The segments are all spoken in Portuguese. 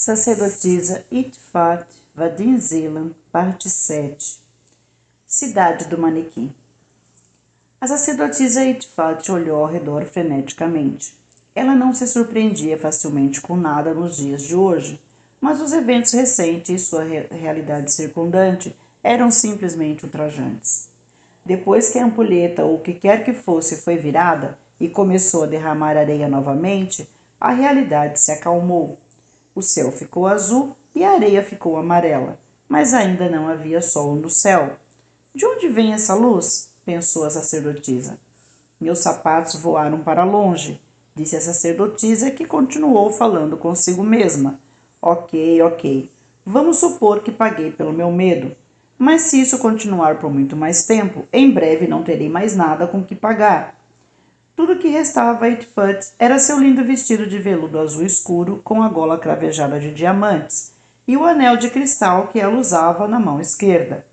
Sacerdotisa Itfat Vadin Zilan, parte 7. Cidade do Manequim. A sacerdotisa Itfat olhou ao redor freneticamente. Ela não se surpreendia facilmente com nada nos dias de hoje, mas os eventos recentes e sua realidade circundante eram simplesmente ultrajantes. Depois que a ampulheta ou o que quer que fosse foi virada e começou a derramar areia novamente, a realidade se acalmou. O céu ficou azul e a areia ficou amarela, mas ainda não havia sol no céu. De onde vem essa luz? Pensou a sacerdotisa. Meus sapatos voaram para longe, disse a sacerdotisa, que continuou falando consigo mesma. Ok. Vamos supor que paguei pelo meu medo. Mas se isso continuar por muito mais tempo, em breve não terei mais nada com que pagar. Tudo que restava a Itfat era seu lindo vestido de veludo azul escuro com a gola cravejada de diamantes e o anel de cristal que ela usava na mão esquerda.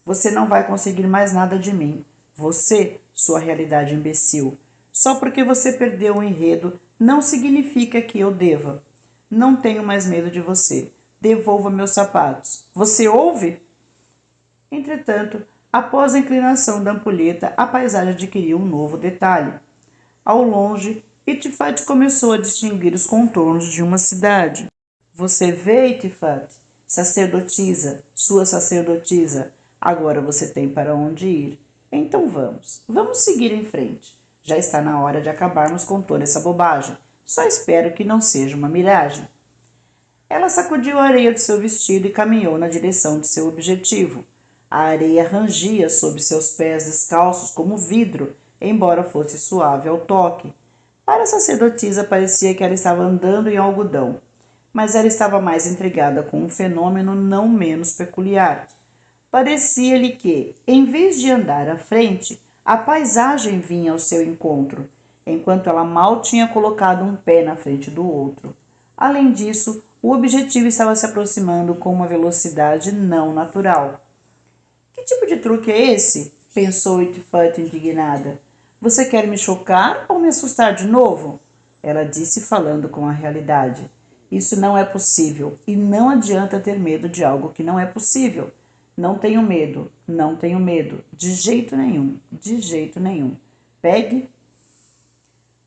Você não vai conseguir mais nada de mim. Você, sua realidade imbecil. Só porque você perdeu o enredo não significa que eu deva. Não tenho mais medo de você. Devolva meus sapatos. Você ouve? Entretanto, após a inclinação da ampulheta, a paisagem adquiriu um novo detalhe. Ao longe, Itfat começou a distinguir os contornos de uma cidade. Você vê, Itfat? Sacerdotisa, sua sacerdotisa. Agora você tem para onde ir. Então vamos. Vamos seguir em frente. Já está na hora de acabarmos com toda essa bobagem. Só espero que não seja uma miragem. Ela sacudiu a areia de seu vestido e caminhou na direção de seu objetivo. A areia rangia sob seus pés descalços como vidro, embora fosse suave ao toque. Para a sacerdotisa parecia que ela estava andando em algodão, mas ela estava mais intrigada com um fenômeno não menos peculiar. Parecia-lhe que, em vez de andar à frente, a paisagem vinha ao seu encontro, enquanto ela mal tinha colocado um pé na frente do outro. Além disso, o objetivo estava se aproximando com uma velocidade não natural. Que tipo de truque é esse? Pensou Itfat indignada. Você quer me chocar ou me assustar de novo? Ela disse falando com a realidade. Isso não é possível e não adianta ter medo de algo que não é possível. Não tenho medo. De jeito nenhum. Pegue.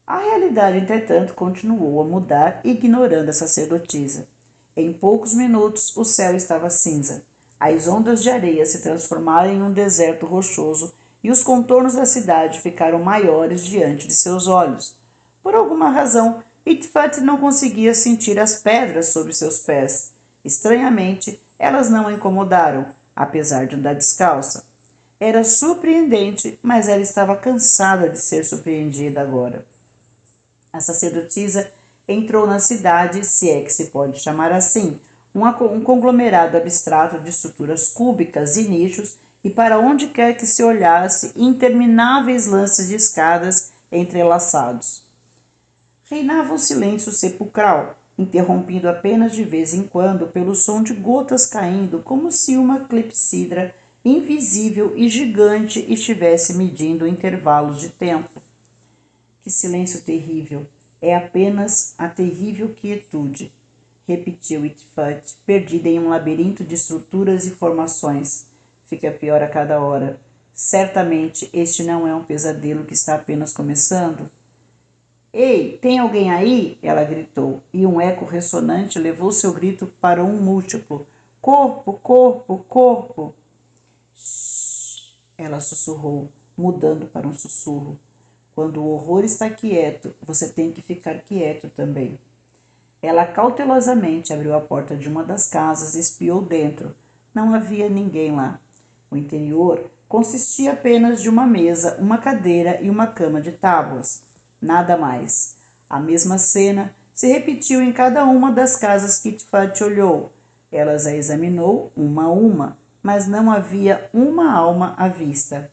A realidade, entretanto, continuou a mudar, ignorando a sacerdotisa. Em poucos minutos, o céu estava cinza. As ondas de areia se transformaram em um deserto rochoso e os contornos da cidade ficaram maiores diante de seus olhos. Por alguma razão, Itfat não conseguia sentir as pedras sob seus pés. Estranhamente, elas não a incomodaram, apesar de andar descalça. Era surpreendente, mas ela estava cansada de ser surpreendida agora. A sacerdotisa entrou na cidade, se é que se pode chamar assim, um conglomerado abstrato de estruturas cúbicas e nichos, e para onde quer que se olhasse, intermináveis lances de escadas entrelaçados. Reinava um silêncio sepulcral, interrompido apenas de vez em quando pelo som de gotas caindo, como se uma clepsidra invisível e gigante estivesse medindo intervalos de tempo. Que silêncio terrível! É apenas a terrível quietude, repetiu Itfat, perdida em um labirinto de estruturas e formações. Fica pior a cada hora. Certamente este não é um pesadelo que está apenas começando. Ei, tem alguém aí? Ela gritou, e um eco ressonante levou seu grito para um múltiplo. Corpo! Shhh! Ela sussurrou, mudando para um sussurro. Quando o horror está quieto, você tem que ficar quieto também. Ela cautelosamente abriu a porta de uma das casas e espiou dentro. Não havia ninguém lá. O interior consistia apenas de uma mesa, uma cadeira e uma cama de tábuas. Nada mais. A mesma cena se repetiu em cada uma das casas que Itfat olhou. Ela a examinou uma a uma, mas não havia uma alma à vista.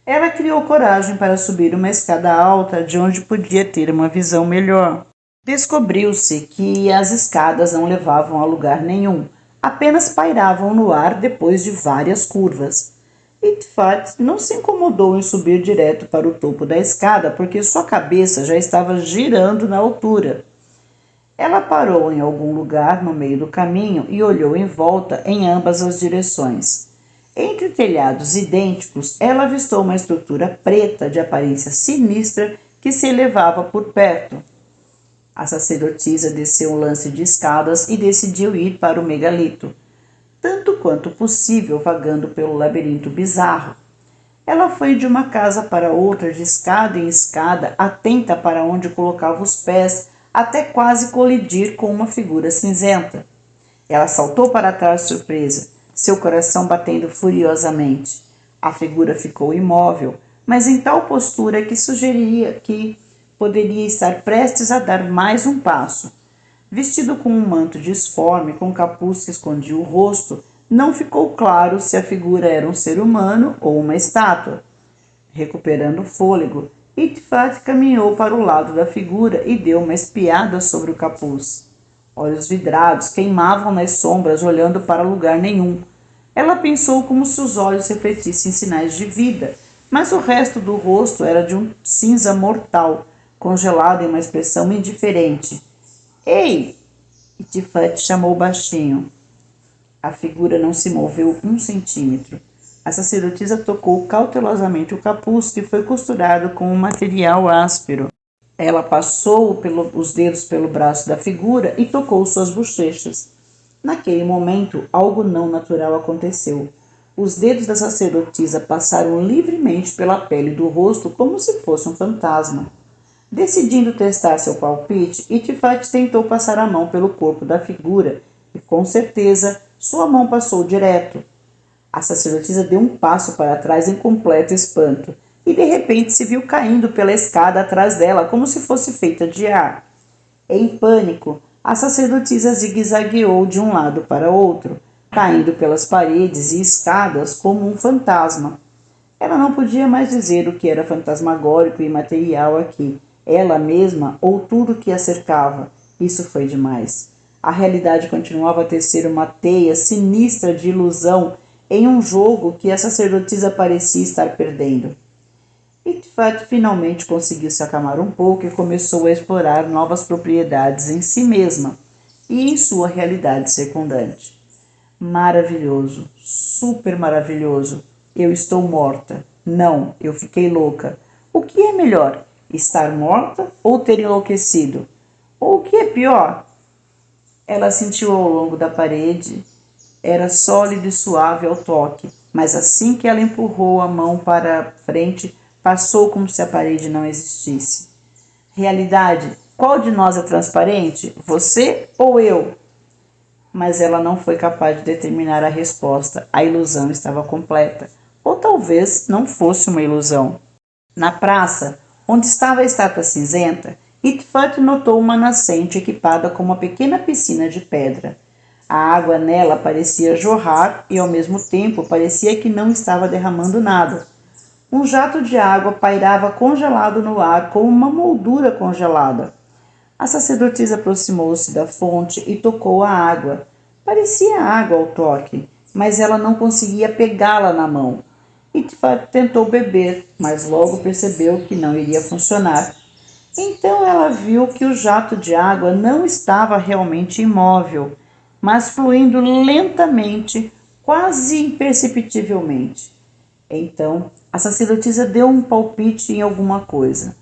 Ela criou coragem para subir uma escada alta de onde podia ter uma visão melhor. Descobriu-se que as escadas não levavam a lugar nenhum, apenas pairavam no ar depois de várias curvas. Itfat não se incomodou em subir direto para o topo da escada, porque sua cabeça já estava girando na altura. Ela parou em algum lugar no meio do caminho e olhou em volta em ambas as direções. Entre telhados idênticos, ela avistou uma estrutura preta de aparência sinistra que se elevava por perto. A sacerdotisa desceu um lance de escadas e decidiu ir para o megalito, tanto quanto possível vagando pelo labirinto bizarro. Ela foi de uma casa para outra, de escada em escada, atenta para onde colocava os pés, até quase colidir com uma figura cinzenta. Ela saltou para trás surpresa, seu coração batendo furiosamente. A figura ficou imóvel, mas em tal postura que sugeria que poderia estar prestes a dar mais um passo. Vestido com um manto disforme, com capuz que escondia o rosto, não ficou claro se a figura era um ser humano ou uma estátua. Recuperando o fôlego, Itfat caminhou para o lado da figura e deu uma espiada sobre o capuz. Olhos vidrados queimavam nas sombras, olhando para lugar nenhum. Ela pensou como se os olhos refletissem sinais de vida, mas o resto do rosto era de um cinza mortal, congelado em uma expressão indiferente. Ei! Itfat chamou baixinho. A figura não se moveu um centímetro. A sacerdotisa tocou cautelosamente o capuz, que foi costurado com um material áspero. Ela passou os dedos pelo braço da figura e tocou suas bochechas. Naquele momento, algo não natural aconteceu. Os dedos da sacerdotisa passaram livremente pela pele do rosto como se fosse um fantasma. Decidindo testar seu palpite, Itfat tentou passar a mão pelo corpo da figura e, com certeza, sua mão passou direto. A sacerdotisa deu um passo para trás em completo espanto e de repente se viu caindo pela escada atrás dela como se fosse feita de ar. Em pânico, a sacerdotisa zigue-zagueou de um lado para outro, caindo pelas paredes e escadas como um fantasma. Ela não podia mais dizer o que era fantasmagórico e material aqui, ela mesma ou tudo que a cercava. Isso foi demais. A realidade continuava a tecer uma teia sinistra de ilusão em um jogo que a sacerdotisa parecia estar perdendo. Itfat finalmente conseguiu se acalmar um pouco e começou a explorar novas propriedades em si mesma e em sua realidade secundante. Maravilhoso, super maravilhoso. Eu estou morta. Não, eu fiquei louca. O que é melhor, estar morta ou ter enlouquecido? Ou o que é pior? Ela sentiu ao longo da parede. Era sólido e suave ao toque, mas assim que ela empurrou a mão para frente, passou como se a parede não existisse. Realidade, qual de nós é transparente? Você ou eu? Mas ela não foi capaz de determinar a resposta. A ilusão estava completa. Ou talvez não fosse uma ilusão. Na praça, onde estava a estátua cinzenta, Itfat notou uma nascente equipada com uma pequena piscina de pedra. A água nela parecia jorrar e, ao mesmo tempo, parecia que não estava derramando nada. Um jato de água pairava congelado no ar, como uma moldura congelada. A sacerdotisa aproximou-se da fonte e tocou a água. Parecia água ao toque, mas ela não conseguia pegá-la na mão. Itfat tentou beber, mas logo percebeu que não iria funcionar. Então ela viu que o jato de água não estava realmente imóvel, mas fluindo lentamente, quase imperceptivelmente. Então, a sacerdotisa deu um palpite em alguma coisa.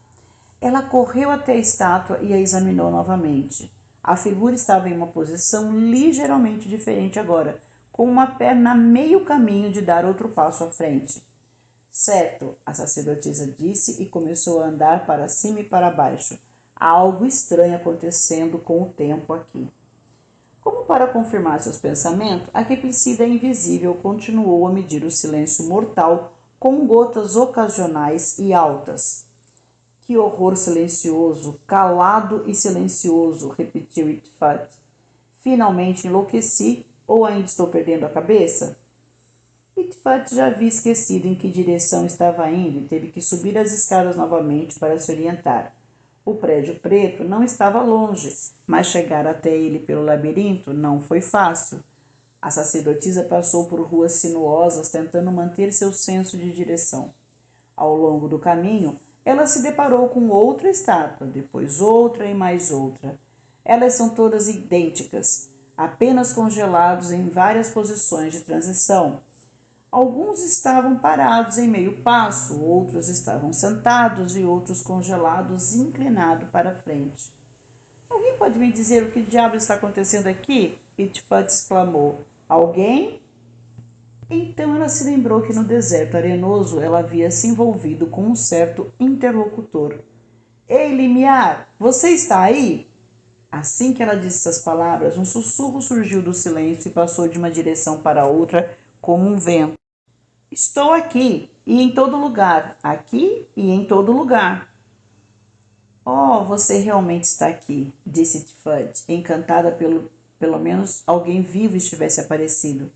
Ela correu até a estátua e a examinou novamente. A figura estava em uma posição ligeiramente diferente agora, com uma perna a meio caminho de dar outro passo à frente. Certo, a sacerdotisa disse e começou a andar para cima e para baixo. Há algo estranho acontecendo com o tempo aqui. Como para confirmar seus pensamentos, a Replicida invisível continuou a medir o silêncio mortal com gotas ocasionais e altas. Que horror silencioso, calado e silencioso, repetiu Itfat. Finalmente enlouqueci ou ainda estou perdendo a cabeça? Itfat já havia esquecido em que direção estava indo e teve que subir as escadas novamente para se orientar. O prédio preto não estava longe, mas chegar até ele pelo labirinto não foi fácil. A sacerdotisa passou por ruas sinuosas tentando manter seu senso de direção. Ao longo do caminho, ela se deparou com outra estátua, depois outra e mais outra. Elas são todas idênticas, apenas congelados em várias posições de transição. Alguns estavam parados em meio passo, outros estavam sentados e outros congelados inclinados para frente. Alguém pode me dizer o que diabo está acontecendo aqui? Itfat exclamou. Alguém? Então ela se lembrou que no deserto arenoso ela havia se envolvido com um certo interlocutor. Ei, Limiar, você está aí? Assim que ela disse essas palavras, um sussurro surgiu do silêncio e passou de uma direção para outra como um vento. Estou aqui e em todo lugar, aqui e em todo lugar. Oh, você realmente está aqui, disse Tifant, encantada pelo menos alguém vivo estivesse aparecido.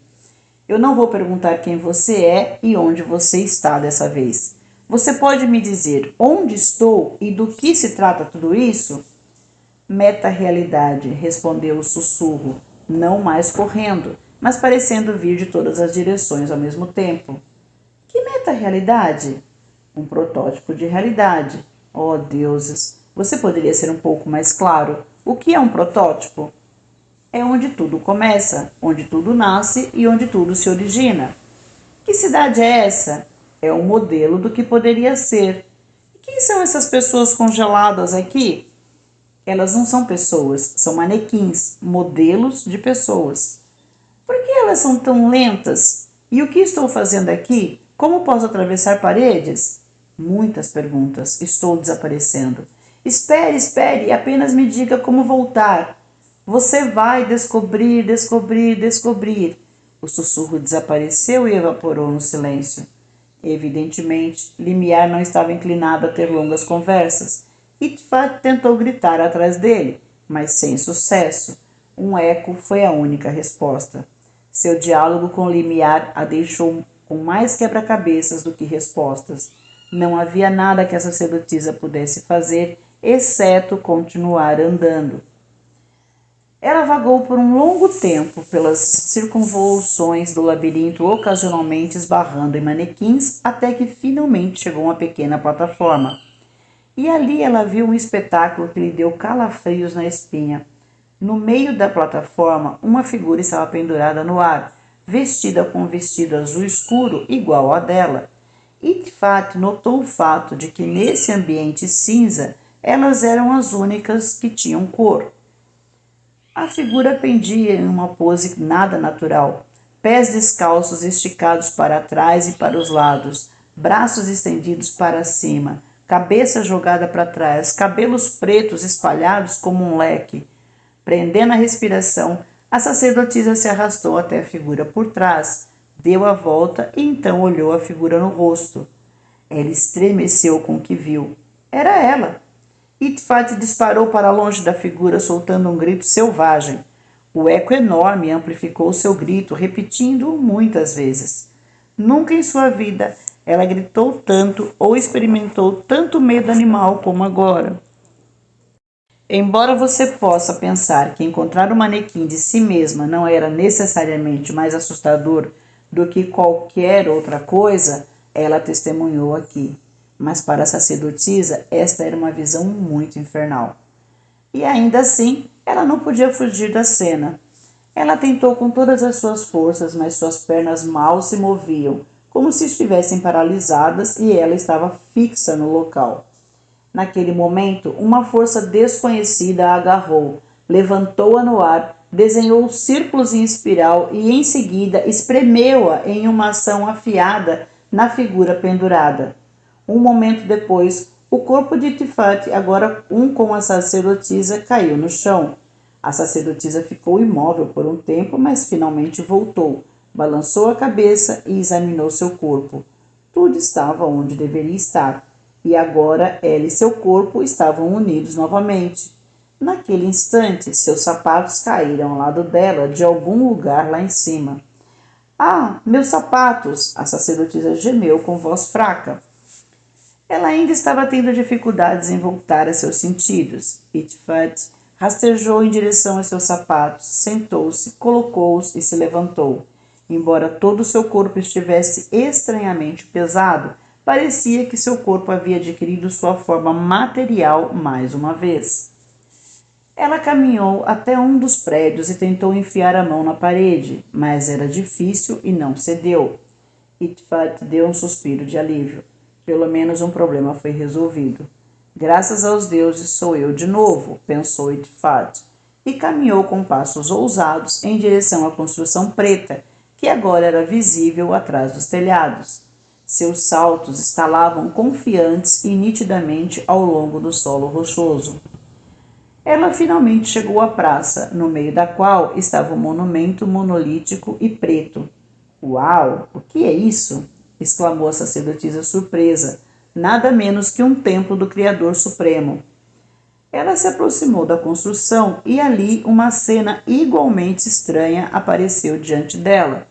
Eu não vou perguntar quem você é e onde você está dessa vez. Você pode me dizer onde estou e do que se trata tudo isso? Meta-realidade, respondeu o sussurro, não mais correndo, mas parecendo vir de todas as direções ao mesmo tempo. Que meta-realidade? Um protótipo de realidade. Oh, deuses! Você poderia ser um pouco mais claro? O que é um protótipo? É onde tudo começa, onde tudo nasce e onde tudo se origina. Que cidade é essa? É um modelo do que poderia ser. E quem são essas pessoas congeladas aqui? Elas não são pessoas, são manequins, modelos de pessoas. Por que elas são tão lentas? E o que estou fazendo aqui? Como posso atravessar paredes? Muitas perguntas. Estou desaparecendo. Espere, espere, apenas me diga como voltar. Você vai descobrir, descobrir, descobrir. O sussurro desapareceu e evaporou no silêncio. Evidentemente, Limiar não estava inclinado a ter longas conversas. Itfat tentou gritar atrás dele, mas sem sucesso. Um eco foi a única resposta. Seu diálogo com Limiar a deixou com mais quebra-cabeças do que respostas. Não havia nada que a sacerdotisa pudesse fazer, exceto continuar andando. Ela vagou por um longo tempo pelas circunvoluções do labirinto, ocasionalmente esbarrando em manequins, até que finalmente chegou a uma pequena plataforma. E ali ela viu um espetáculo que lhe deu calafrios na espinha. No meio da plataforma, uma figura estava pendurada no ar, vestida com um vestido azul escuro igual ao dela. Itfat notou o fato de que nesse ambiente cinza elas eram as únicas que tinham cor. A figura pendia em uma pose nada natural, pés descalços esticados para trás e para os lados, braços estendidos para cima, cabeça jogada para trás, cabelos pretos espalhados como um leque. Prendendo a respiração, a sacerdotisa se arrastou até a figura por trás, deu a volta e então olhou a figura no rosto. Ela estremeceu com o que viu. Era ela. Itfat disparou para longe da figura, soltando um grito selvagem. O eco enorme amplificou seu grito, repetindo-o muitas vezes. Nunca em sua vida ela gritou tanto ou experimentou tanto medo animal como agora. Embora você possa pensar que encontrar um manequim de si mesma não era necessariamente mais assustador do que qualquer outra coisa, ela testemunhou aqui. Mas para a sacerdotisa, esta era uma visão muito infernal. E ainda assim, ela não podia fugir da cena. Ela tentou com todas as suas forças, mas suas pernas mal se moviam, como se estivessem paralisadas e ela estava fixa no local. Naquele momento, uma força desconhecida a agarrou, levantou-a no ar, desenhou círculos em espiral e, em seguida, espremeu-a em uma ação afiada na figura pendurada. Um momento depois, o corpo de Tifat, agora um com a sacerdotisa, caiu no chão. A sacerdotisa ficou imóvel por um tempo, mas finalmente voltou, balançou a cabeça e examinou seu corpo. Tudo estava onde deveria estar, e agora ela e seu corpo estavam unidos novamente. Naquele instante, seus sapatos caíram ao lado dela de algum lugar lá em cima. Ah, meus sapatos! A sacerdotisa gemeu com voz fraca. Ela ainda estava tendo dificuldades em voltar a seus sentidos. Itfat rastejou em direção a seus sapatos, sentou-se, colocou-os e se levantou. Embora todo o seu corpo estivesse estranhamente pesado, parecia que seu corpo havia adquirido sua forma material mais uma vez. Ela caminhou até um dos prédios e tentou enfiar a mão na parede, mas era difícil e não cedeu. Itfat deu um suspiro de alívio. Pelo menos um problema foi resolvido. Graças aos deuses sou eu de novo, pensou Itfat, e caminhou com passos ousados em direção à construção preta, que agora era visível atrás dos telhados. Seus saltos estalavam confiantes e nitidamente ao longo do solo rochoso. Ela finalmente chegou à praça, no meio da qual estava um monumento monolítico e preto. Uau! O que é isso? Exclamou a sacerdotisa surpresa. Nada menos que um templo do Criador Supremo. Ela se aproximou da construção e ali uma cena igualmente estranha apareceu diante dela.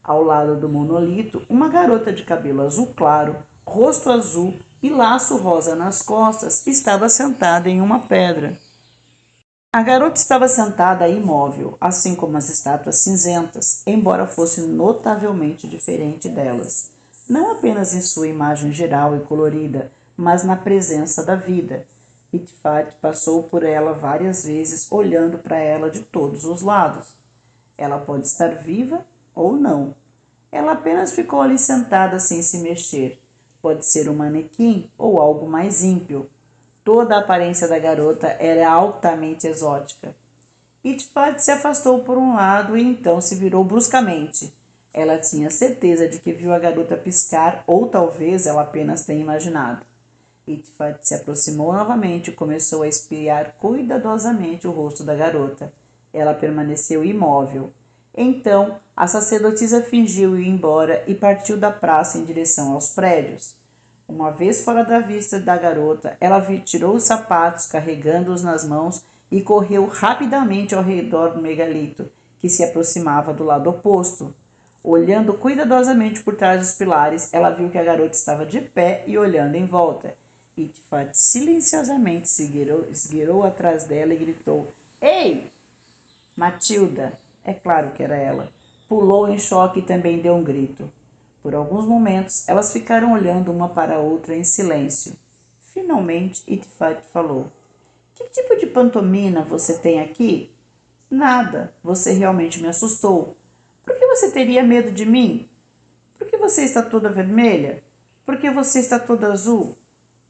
Ao lado do monolito, uma garota de cabelo azul claro, rosto azul e laço rosa nas costas estava sentada em uma pedra. A garota estava sentada imóvel, assim como as estátuas cinzentas, embora fosse notavelmente diferente delas. Não apenas em sua imagem geral e colorida, mas na presença da vida. Itfat passou por ela várias vezes, olhando para ela de todos os lados. Ela pode estar viva ou não. Ela apenas ficou ali sentada sem se mexer. Pode ser um manequim ou algo mais ímpio. Toda a aparência da garota era altamente exótica. Itfat se afastou por um lado e então se virou bruscamente. Ela tinha certeza de que viu a garota piscar, ou talvez ela apenas tenha imaginado. Itfat se aproximou novamente e começou a espiar cuidadosamente o rosto da garota. Ela permaneceu imóvel. Então, a sacerdotisa fingiu ir embora e partiu da praça em direção aos prédios. Uma vez fora da vista da garota, ela tirou os sapatos, carregando-os nas mãos, e correu rapidamente ao redor do megalito, que se aproximava do lado oposto. Olhando cuidadosamente por trás dos pilares, ela viu que a garota estava de pé e olhando em volta. Itfat silenciosamente se esgueirou atrás dela e gritou: Ei! Matilda! É claro que era ela. Pulou em choque e também deu um grito. Por alguns momentos, elas ficaram olhando uma para a outra em silêncio. Finalmente, Itfat falou: Que tipo de pantomima você tem aqui? Nada. Você realmente me assustou. Por que você teria medo de mim? Por que você está toda vermelha? Por que você está toda azul?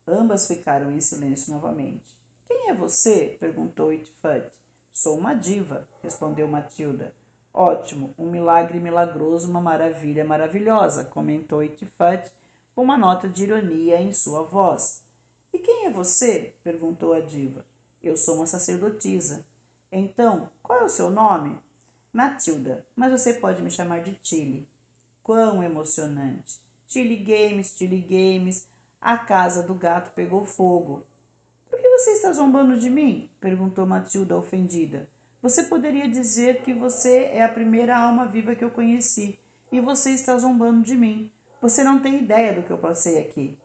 Ambas ficaram em silêncio novamente. Quem é você? Perguntou Itfat. Sou uma diva, respondeu Matilda. Ótimo, um milagre milagroso, uma maravilha maravilhosa, comentou Itfat com uma nota de ironia em sua voz. E quem é você? Perguntou a diva. Eu sou uma sacerdotisa. Então, qual é o seu nome? Matilda, mas você pode me chamar de Tilly. Quão emocionante! Tilly Games, a casa do gato pegou fogo. Por que você está zombando de mim? Perguntou Matilda ofendida. Você poderia dizer que você é a primeira alma viva que eu conheci, e você está zombando de mim. Você não tem ideia do que eu passei aqui.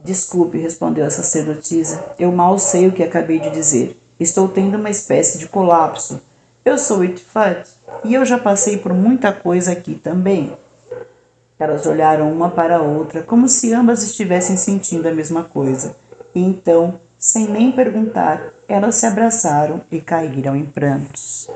Desculpe, respondeu a sacerdotisa. Eu mal sei o que acabei de dizer. Estou tendo uma espécie de colapso. Eu sou Itfat, e eu já passei por muita coisa aqui também. Elas olharam uma para a outra, como se ambas estivessem sentindo a mesma coisa. E então, sem nem perguntar, elas se abraçaram e caíram em prantos.